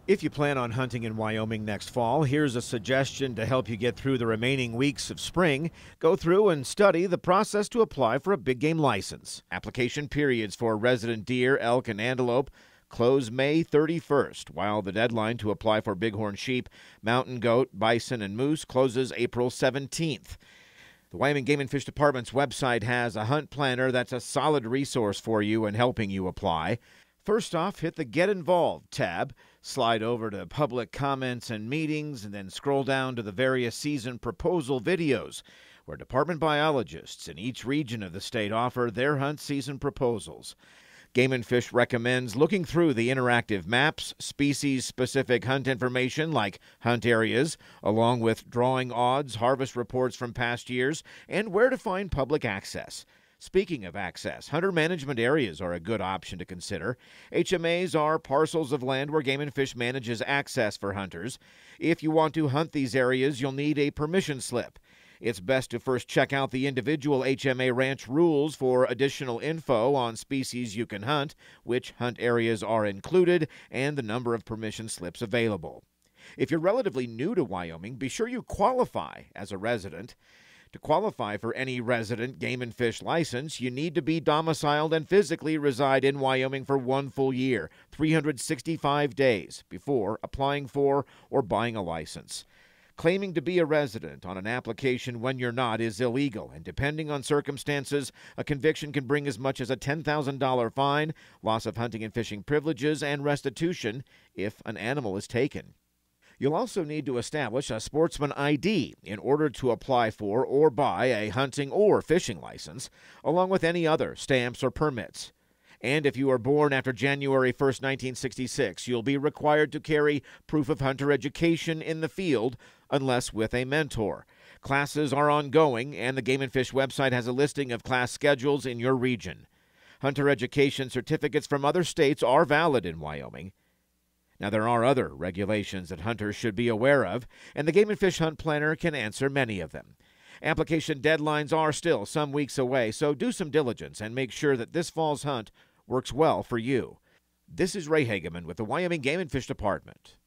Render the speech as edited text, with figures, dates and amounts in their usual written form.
If you plan on hunting in Wyoming next fall, here's a suggestion to help you get through the remaining weeks of spring. Go through and study the process to apply for a big game license. Application periods for resident deer, elk, and antelope close May 31st, while the deadline to apply for bighorn sheep, mountain goat, bison, and moose closes April 17th. The Wyoming Game and Fish Department's website has a hunt planner that's a solid resource for you in helping you apply. First off, hit the Get Involved tab, slide over to Public Comments and Meetings, and then scroll down to the various season proposal videos, where department biologists in each region of the state offer their hunt season proposals. Game and Fish recommends looking through the interactive maps, species-specific hunt information like hunt areas, along with drawing odds, harvest reports from past years, and where to find public access. Speaking of access, hunter management areas are a good option to consider. HMAs are parcels of land where Game and Fish manages access for hunters. If you want to hunt these areas, you'll need a permission slip. It's best to first check out the individual HMA ranch rules for additional info on species you can hunt, which hunt areas are included, and the number of permission slips available. If you're relatively new to Wyoming, be sure you qualify as a resident. To qualify for any resident Game and Fish license, you need to be domiciled and physically reside in Wyoming for 1 full year, 365 days, before applying for or buying a license. Claiming to be a resident on an application when you're not is illegal, and depending on circumstances, a conviction can bring as much as a $10,000 fine, loss of hunting and fishing privileges, and restitution if an animal is taken. You'll also need to establish a sportsman ID in order to apply for or buy a hunting or fishing license, along with any other stamps or permits. And if you are born after January 1st, 1966, you'll be required to carry proof of hunter education in the field, unless with a mentor. Classes are ongoing, and the Game and Fish website has a listing of class schedules in your region. Hunter education certificates from other states are valid in Wyoming. Now, there are other regulations that hunters should be aware of, and the Game and Fish Hunt Planner can answer many of them. Application deadlines are still some weeks away, so do some diligence and make sure that this fall's hunt works well for you. This is Ray Hageman with the Wyoming Game and Fish Department.